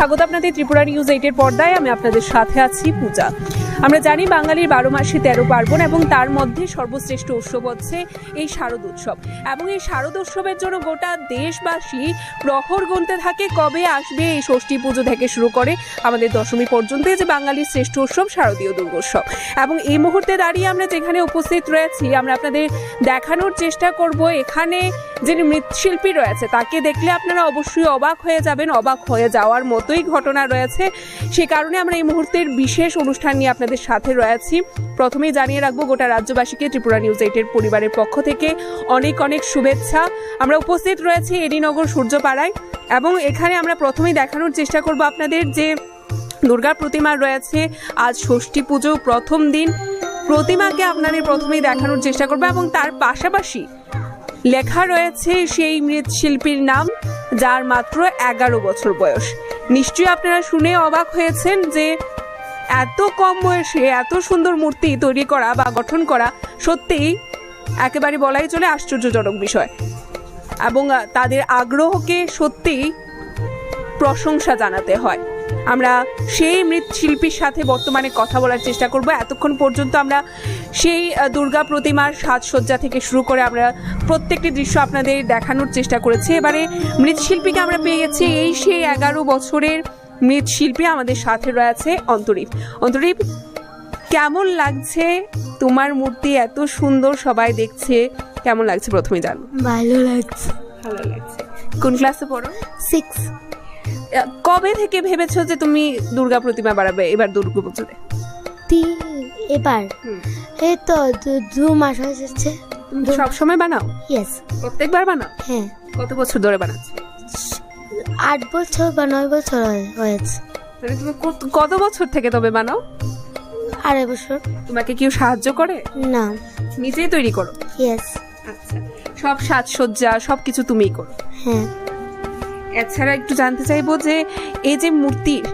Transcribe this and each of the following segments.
স্বাগত আপনাদের ত্রিপুরা নিউজ 8 এর পর্দায়। আমি আপনাদের সাথে আছি পূজা। আমরা জানি বাঙালির 12 মাসে 13 পার্বণ এবং তার মধ্যে সর্বশ্রেষ্ঠ উৎসব হচ্ছে এই শারদ উৎসব। এবং এই শারদ উৎসবের জন্য গোটা দেশবাসী প্রহর গুনতে থাকে কবে আসবে এই ষষ্ঠী পুজো থেকে শুরু করে আমাদের দশমী পর্যন্ত, যে বাঙালির শ্রেষ্ঠ উৎসব শারদীয় দুর্গোৎসব। এবং এই মুহূর্তে দাঁড়িয়ে আমরা যেখানে উপস্থিত রয়েছি, আমরা আপনাদের দেখানোর চেষ্টা করব এখানে যে মৃৎশিল্পী রয়েছে তাকে দেখলে আপনারা অবশ্যই অবাক হয়ে যাবেন, অবাক হয়ে যাওয়ার মতোই ঘটনা রয়েছে। সে কারণে আমরা এই মুহূর্তের বিশেষ অনুষ্ঠান নিয়ে আপনাদের সাথে রয়েছি। প্রথমেই জানিয়ে রাখবো গোটা রাজ্যবাসীকে ত্রিপুরা নিউজ 8 এর পরিবারের পক্ষ থেকে অনেক অনেক শুভেচ্ছা। আমরা উপস্থিত রয়েছি এডিনগর সূর্যপাড়ায় এবং এখানে আমরা প্রথমেই দেখানোর চেষ্টা করব আপনাদের যে দুর্গা প্রতিমা রয়েছে। আজ ষষ্ঠী পুজো প্রথম দিন, প্রতিমাকে আপনাদের প্রথমেই দেখানোর চেষ্টা করবো এবং তার পাশাপাশি লেখা রয়েছে সেই মৃৎশিল্পীর নাম, যার মাত্র 11 বছর বয়স। নিশ্চয়ই আপনারা শুনে অবাক হয়েছেন যে এত কম বয়সে এত সুন্দর মূর্তি তৈরি করা বা গঠন করা সত্যিই একেবারে বলাই চলে আশ্চর্যজনক বিষয় এবং তাদের আগ্রহকে সত্যিই প্রশংসা জানাতে হয়। আমরা সেই মৃৎশিল্পীর সাথে বর্তমানে কথা বলার চেষ্টা করব। এতক্ষণ পর্যন্ত আমরা সেই দুর্গা প্রতিমার সাজসজ্জা থেকে শুরু করে আমরা প্রত্যেকটি দৃশ্য আপনাদের দেখানোর চেষ্টা করেছি। এবারে মৃৎশিল্পীকে আমরা পেয়ে গেছি, এই সেই 11 বছরের মৃৎশিল্পী আমাদের সাথে রয়েছে অন্তরীপ। অন্তরীপ, কেমন লাগছে তোমার মূর্তি এত সুন্দর সবাই দেখছে, কেমন লাগছে প্রথমে জানো? ভালো লাগছে। ভালো লাগছে। কোন ক্লাসে পড়ো? 6। কবে থেকে ভেবেছো যে তুমি দুর্গা প্রতিমা বানাবে এবার দুর্গা পুজোতে? এবার এই তো 2 মাস হয়েছে। সব সময় বানাও? ইয়েস। প্রত্যেকবার বানাও? হ্যাঁ। কত বছর ধরে বানাচ্ছ? 8 বছর বা 9 বছর হয়েছে। মানে তুমি কত বছর থেকে তবে বানাও? 2.5 বছর। তোমাকে কেউ সাহায্য করে? না, নিজেই তৈরি করো? ইয়েস। আচ্ছা, সব সাজসজ্জা সবকিছু তুমিই করো? হ্যাঁ। এছাড়া একটু জানতে চাইবো যে এই যে মূর্তির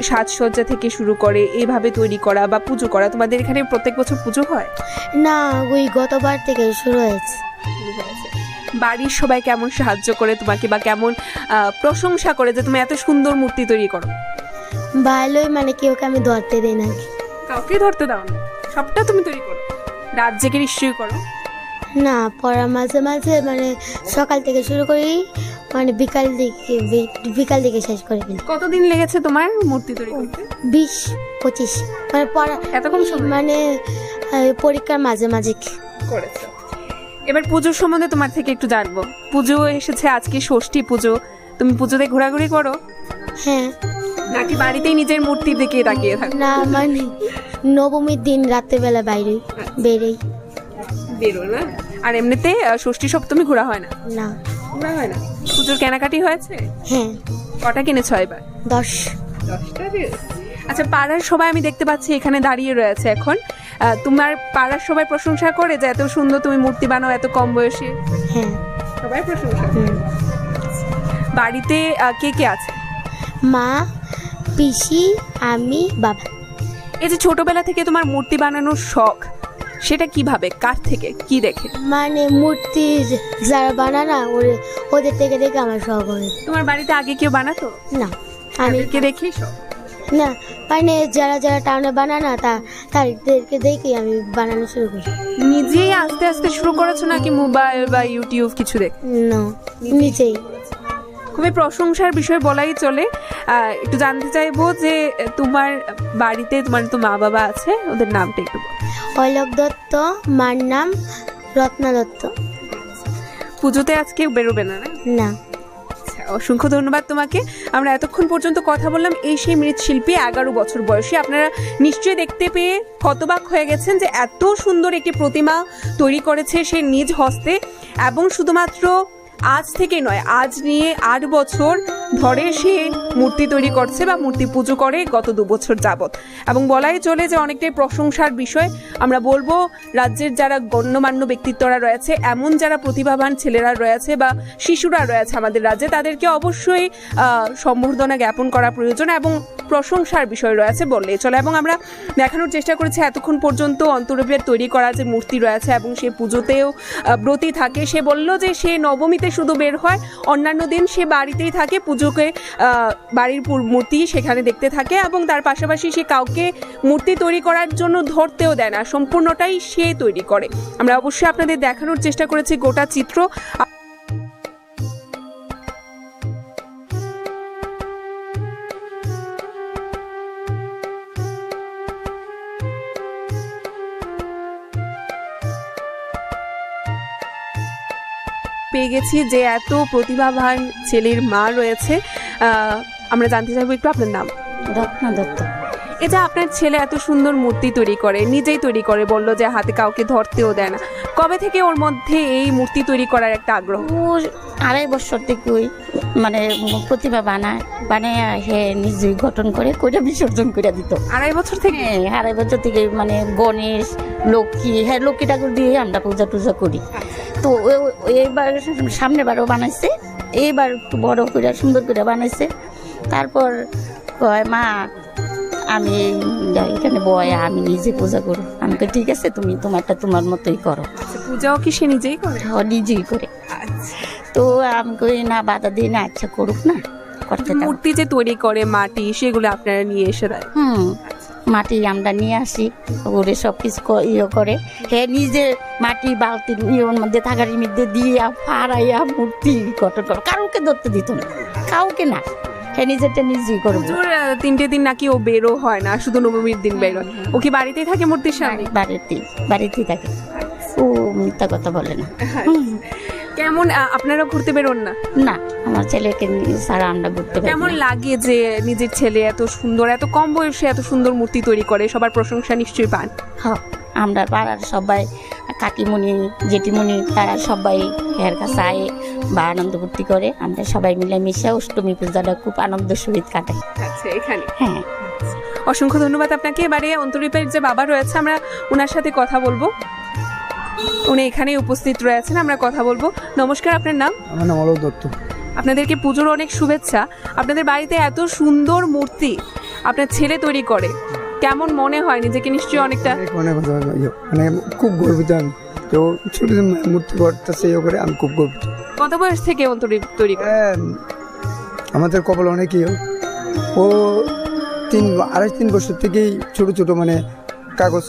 সাজসজ্জা থেকে শুরু করে এইভাবে তৈরি করা বা পুজো করা, তোমাদের এখানে প্রত্যেক বছর পুজো হয়? না, ওই গতবার থেকে শুরু হয়েছে। বাড়ির সবাই কেমন সাহায্য করে তোমাকে বা কেমন প্রশংসা করে যে তুমি এত সুন্দর মূর্তি তৈরি করো? ভালোই, মানে কেউকে আমি ধরতে দিই না। কাউকে ধরতে দাও না? সবটা তুমি তৈরি করো? রাত জেগে নিশ্চয়ই করো? না, পড়া মাঝে মাঝে, মানে সকাল থেকে শুরু করি, মানে বিকাল দিকে শেষ করে ফেলি। কতদিন লেগেছে তোমার মূর্তি তৈরি করতে? 20-25। মানে পড়া এত কম সময়? মানে পরীক্ষার মাঝে মাঝে করেছো। এবার পুজোর সম্বন্ধে তোমার থেকে একটু জানবো। পুজো এসেছে, আজকে ষষ্ঠী পুজো, তুমি পুজোতে ঘোরাঘুরি করো? হ্যাঁ। নাকি বাড়িতেই নিজের মূর্তির দিকে তাকিয়ে থাকো? না, মানে নবমীর দিন রাত্রেবেলা বেরো না? আর এমনিতে ষষ্ঠী সপ্তমী ঘোরা হয় না? না, ঘোরা হয় না। পুজোর কেনাকাটি হয়েছে? হ্যাঁ। কটা কিনেছো এবার? 10টা। আচ্ছা, পাড়ার সবাই আমি দেখতে পাচ্ছি এখানে দাঁড়িয়ে রয়েছে এখন। তোমার পাড়ার সবাই প্রশংসা করে যে এত সুন্দর তুমি মূর্তি বানাও এত কম বয়সে? হ্যাঁ, সবাই প্রশংসা করে। বাড়িতে কে কে আছে? মা, পিসি, আমি, বাবা। এই যে ছোটবেলা থেকে তোমার মূর্তি বানানোর শখ, সেটা কিভাবে, কার থেকে, কি দেখে? মানে মূর্তি যারা বানানা ওদের থেকে দেখে আমার শখ হয়। তোমার বাড়িতে আগে কেউ বানাতো না, আমি কে দেখি শখ? না, মানে যারা টাউনে বানানা তাদেরকে দেখে আমি বানানো শুরু করি। নিজেই আস্তে আস্তে শুরু করেছো নাকি মোবাইল বা ইউটিউব কিছু দেখে? না, নিজেই। খুবই প্রশংসার বিষয় বলাই চলে। একটু জানতে চাইবো যে তোমার বাড়িতে তোমার তো মা বাবা আছে, ওদের নামটা একটু বলো। অলোক দত্ত, মার নাম রত্না দত্ত। পুজোতে আজকে বেরোবে না? না। অসংখ্য ধন্যবাদ তোমাকে। আমরা এতক্ষণ পর্যন্ত কথা বললাম এই সেই মৃৎশিল্পী, 11 বছর বয়সী। আপনারা নিশ্চয়ই দেখতে পেয়ে হতবাক হয়ে গেছেন যে এত সুন্দর একটি প্রতিমা তৈরি করেছে সে নিজ হস্তে, এবং শুধুমাত্র আজ থেকে নয়, আজ নিয়ে 8 বছর ধরে সে মূর্তি তৈরি করছে বা মূর্তি পুজো করে গত 2 বছর যাবত। এবং বলাই চলে যে অনেকটাই প্রশংসার বিষয়। আমরা বলবো রাজ্যের যারা গণ্যমান্য ব্যক্তিত্বরা রয়েছে, এমন যারা প্রতিভাবান ছেলেরা রয়েছে বা শিশুরা রয়েছে আমাদের রাজ্যে, তাদেরকে অবশ্যই সম্বর্ধনা জ্ঞাপন করা প্রয়োজন এবং প্রশংসার বিষয় রয়েছে বললেই চলে। এবং আমরা দেখানোর চেষ্টা করেছি এতক্ষণ পর্যন্ত অন্তরূপের তৈরি করা যে মূর্তি রয়েছে এবং সে পুজোতেও ব্রতী থাকে। সে বলল যে সে নবমীতে পুজোতে শুধু বের হয়, অন্যান্য দিন সে বাড়িতেই থাকে, পুজোকে বাড়ির মূর্তি সেখানে দেখতে থাকে এবং তার পাশাপাশি সে কাউকে মূর্তি তৈরি করার জন্য ধরতেও দেয় না, সম্পূর্ণটাই সে তৈরি করে। আমরা অবশ্যই আপনাদের দেখানোর চেষ্টা করেছি গোটা চিত্র। পেয়ে গেছি যে এত প্রতিভাবান ছেলের মা রয়েছে। আমরা জানতে চাইবো একটু আপনার নাম। রত্না দত্ত। এটা আপনার ছেলে এত সুন্দর মূর্তি তৈরি করে, নিজেই তৈরি করে, বললো যে হাতে কাউকে ধরতেও দেয় না। কবে থেকে ওর মধ্যে এই মূর্তি তৈরি করার একটা আগ্রহ? ও 2.5 বছর থেকে ওই মানে প্রতিভা বানায় হে নিজেই গঠন করে কইটা বিসর্জন করে দিত। 2.5 বছর থেকে? হ্যাঁ, 2.5 বছর থেকে মানে গণেশ, লক্ষ্মী, হ্যাঁ লক্ষ্মী ঠাকুর দিয়ে আমরা পূজা টুজা করি। তো এইবার সামনেবারও বানাইছে, এইবার একটু বড় করে সুন্দর করে বানাইছে। তারপর কয় মা আমি এখানে বয় আমি নিজে পূজা করো। আমাকে ঠিক আছে, তুমি তোমারটা তোমার মতোই করো। পূজাও কি সে নিজেই করে? নিজেই করে। তো আমি কই না, বাধা দিই না, আচ্ছা করুক না, করতে দাও। মূর্তি যে তৈরি করে মাটি, সেগুলো আপনারা নিয়ে এসে দেয়? মাটি আমরা নিয়ে আসি, ওরে সব কিছু করে। হ্যাঁ নিজে মাটি বালতির ইয়ের মধ্যে থাকার মধ্যে দিয়ে ফাড়াইয়া মূর্তি গঠন করো, কাউকে ধরতে দিত না, কাউকে না, হ্যাঁ নিজেরটা নিজেই করবো। 3টে দিন নাকি ও বেরো হয় না, শুধু নবমীর দিন বেরোয়। ও কি বাড়িতেই থাকে মূর্তির সামনে? বাড়িতেই থাকে, ও মিথ্যা কথা বলে না। কেমন আপনারা ঘুরতে বেরোন না? না, আমার ছেলেকে ছাড়া আমরা ঘুরতে বেরোই না। কেমন লাগে যে নিজের ছেলে এত সুন্দর, এত কম বয়সে এত সুন্দর মূর্তি তৈরি করে? সবার প্রশংসা নিশ্চয়ই পান। হ্যাঁ, আমরা পাড়ার সবাই, কাকিমণি জেঠিমণি, তারা সবাই এর কাছে আয়ে বা আনন্দ ফুর্তি করে। আমরা সবাই মিলে মিশে অষ্টমী পূজাটা খুব আনন্দের সহিত কাটাই। আচ্ছা, এখানে? হ্যাঁ। অসংখ্য ধন্যবাদ আপনাকে। এবারে অন্তরীপের যে বাবা রয়েছে, আমরা ওনার সাথে কথা বলবো। উনি এখানেই উপস্থিত রয়েছেন, আমরা কথা বলবো। নমস্কার, আপনার নাম? আমার নাম অলোক দত্ত। আপনাদেরকে পুজোর অনেক শুভেচ্ছা। আপনাদের বাড়িতে এত সুন্দর মূর্তি আপনার ছেলে তৈরি করে, কেমন মনে হয়? নিজেকে নিশ্চয়ই অনেকটা মানে খুব গর্বিত আমি, তো ছোট মূর্তি করতেছে করে আমি খুব গর্বিত। কত বয়স থেকে অন্তরীপ তৈরি করে? আমাদের কপাল অনেকই, ও 2.5-3 বছর থেকেই ছোট ছোট মানে কাগজ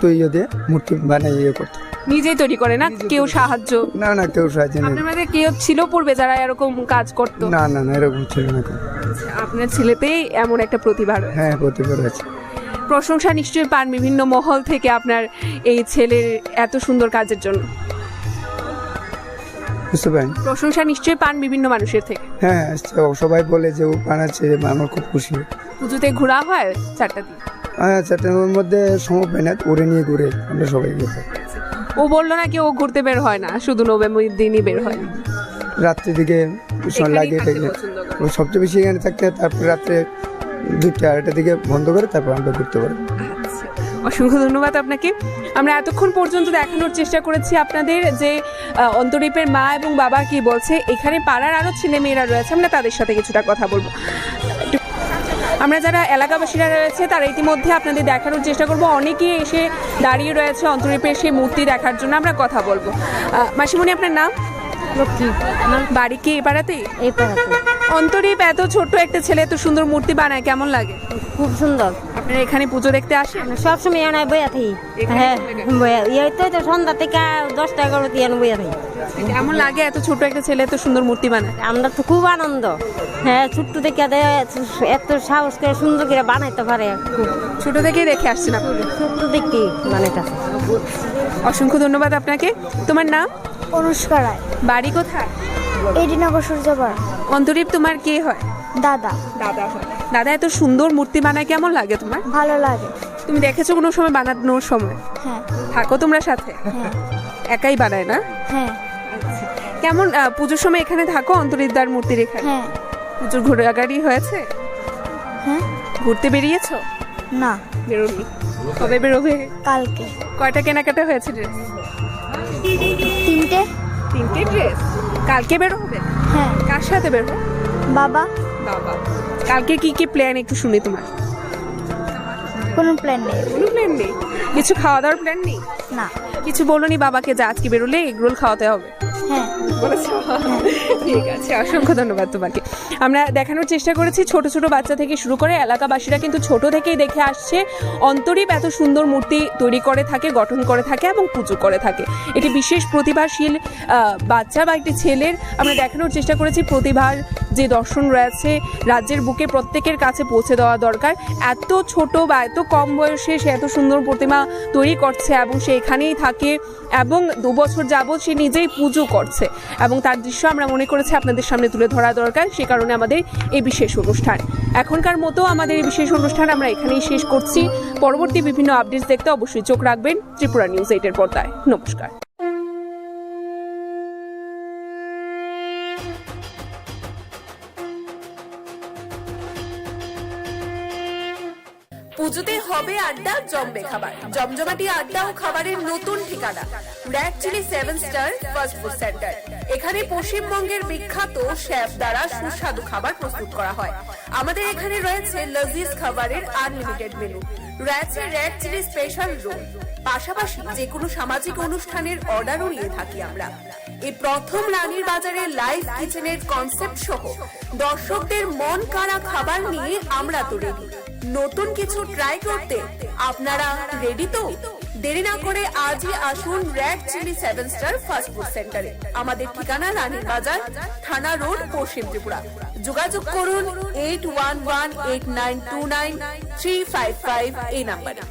তৈরি দিয়ে মূর্তি বানিয়ে করতো। নিজেই তৈরি করে না? কেউ সাহায্য? না, কেউ সাহায্য নেই। আপনার মধ্যে কেউ ছিল পূর্বে যারা এরকম কাজ করতো? না, এরকম ছিল না। আপনার ছেলেতেই এমন একটা প্রতিভা রয়েছে। হ্যাঁ, প্রতিভা আছে। প্রশংসা নিশ্চয়ই পান বিভিন্ন মহল থেকে আপনার এই ছেলের এত সুন্দর কাজের জন্য। বুঝতে পারেন? প্রশংসা নিশ্চয়ই পান বিভিন্ন মানুষের থেকে। হ্যাঁ, সবাই বলে যে ও বানাচ্ছে, আমার খুব খুশি। পুজোতে ঘোরা হয় 4টা দিন? হ্যাঁ, 4টার মধ্যে সময় পাই না, ওরে নিয়ে ঘুরে আমরা সবাই গেছি। ও বললো নাকি ও ঘুরতে বের হয় না, শুধু নভেম্বরের দিনই বের হয়। রাত্রি দিকে লাগে, ও সবচেয়ে বেশি এখানে থাকতে, তারপর রাত্রে 2টা-2.5টার দিকে বন্ধ করে তারপর আমরা ঘুরতে পারি। অসংখ্য ধন্যবাদ আপনাকে। আমরা এতক্ষণ পর্যন্ত দেখানোর চেষ্টা করেছি আপনাদের যে অন্তরীপের মা এবং বাবা কি বলছে। এখানে পাড়ার আরও ছেলেমেয়েরা রয়েছে, আমরা তাদের সাথে কিছুটা কথা বলবো। আমরা যারা এলাকাবাসীরা রয়েছে তারা ইতিমধ্যে আপনাদের দেখানোর চেষ্টা করব। অনেকেই এসে দাঁড়িয়ে রয়েছে অন্তরীপের সেই মূর্তি দেখার জন্য, আমরা কথা বলবো। মাসিমণি, আপনার নাম? লক্ষ্মী। বাড়ি কি এই পাড়াতেই? এই পাড়াতে। অন্তরীপ এত ছোট্ট একটা ছেলে এত সুন্দর মূর্তি বানায়, কেমন লাগে? খুব সুন্দর। আপনারা এখানে পুজো দেখতে আসেন? সবসময় এনে বইয়া থাকি। হ্যাঁ, বইয়া তো সন্ধ্যা থেকে 10টা-11টা দিয়ে বইয়া থাকি। কেমন লাগে এত ছোট একটা ছেলে এত সুন্দর মূর্তি বানায়? আমরা তো খুব আনন্দ। হ্যাঁ, ছোট্ট থেকে এত সাহস করে সুন্দর করে বানাইতে পারে। ছোট থেকেই দেখে আসছেন আপনি? ছোট্ট থেকে বানাইতেছে। অসংখ্য ধন্যবাদ আপনাকে। তোমার নাম? অনুষ্কা রায়। বাড়ি কোথায়? এডিনগর সূর্যপাড়া। অন্তরীপ তোমার কে হয়? দাদা। দাদা হয়। দাদা এত সুন্দর মূর্তি বানায়, কেমন লাগে তোমার? ভালো লাগে। তুমি দেখেছো কোনো সময় বানানোর সময়? হ্যাঁ। থাকো তোমরা সাথে? হ্যাঁ। একাই বানায় না? হ্যাঁ। কেমন পুজোর সময় এখানে থাকো অন্তরীপদার মূর্তির এখানে? হ্যাঁ। পুজোর ঘোরাঘুরি হয়েছে? হ্যাঁ। ঘুরতে বেরিয়েছো? না। বেরোনি। কবে বেরোবে? কালকে। কয়টা কেনাকাটা হয়েছে ড্রেস? 3টে। 3টে ড্রেস? কালকে বের হবে? হ্যাঁ। কার সাথে বের হবে? বাবা। বাবা। কালকে কি কি প্ল্যান একটু শুনি তোমার? কোনো প্ল্যান নেই। কোনো প্ল্যান নেই? কিছু খাওয়া দাওয়ার প্ল্যান নেই? না। কিছু বলোনি বাবাকে যে আজকে বেরোলে এগরোল খাওয়াতে হবে? হ্যাঁ বলেছো? ঠিক আছে, অসংখ্য ধন্যবাদ তোমাকে। আমরা দেখানোর চেষ্টা করেছি ছোট ছোট বাচ্চা থেকে শুরু করে এলাকাবাসীরা কিন্তু ছোট থেকেই দেখে আসছে অন্তরীপ এত সুন্দর মূর্তি তৈরি করে থাকে, গঠন করে থাকে এবং পুজো করে থাকে। এটি বিশেষ প্রতিভাশীল বাচ্চা বা একটি ছেলের আমরা দেখানোর চেষ্টা করেছি প্রতিভার যে দর্শন রয়েছে রাজ্যের বুকে প্রত্যেকের কাছে পৌঁছে দেওয়া দরকার। এত ছোট বা এত কম বয়সে সে এত সুন্দর প্রতিমা তৈরি করছে এবং সে এখানেই থাকে এবং 2 বছর যাবৎ সে নিজেই পুজো করছে এবং তার দৃশ্য আমরা মনে করেছি আপনাদের সামনে তুলে ধরা দরকার। সে কারণে আমাদের এই বিশেষ অনুষ্ঠান। এখনকার মতো আমাদের এই বিশেষ অনুষ্ঠান আমরা এখানেই শেষ করছি। পরবর্তী বিভিন্ন আপডেটস দেখতে অবশ্যই চোখ রাখবেন ত্রিপুরা নিউজ 8-এর পর্দায়। নমস্কার। পুজোতে হবে আড্ডা, জমবে খাবার, জমজমাটি আড্ডা ও খাবারের নতুন ঠিকানা red chilli 7 star fast food centre. এখানে পশ্চিমবঙ্গের বিখ্যাত শেফ দ্বারা সুস্বাদু খাবার প্রস্তুত করা হয়। আমাদের এখানে রয়েছে লজিজ খাবারের আনলিমিটেড মেনু, রয়েছে রেড চিলি স্পেশাল রোল, পাশাপাশি যে কোনো সামাজিক অনুষ্ঠানের অর্ডারও নিয়ে থাকি আমরা। এই প্রথম রানীর বাজারে লাইভ কিচেনের কনসেপ্ট সহ দর্শকদের মন কাড়া খাবার নিয়ে আমরা তো রেডি। নতুন কিছু ট্রাই করতে আপনারা রেডি তো? দেরি না করে আজই আসুন red chilli 7 star fast food সেন্টারে। আমাদের ঠিকানা রানীর বাজার, থানা রোড, পশ্চিম ত্রিপুরা। যোগাযোগ করুন 8118929355 এই নাম্বারে।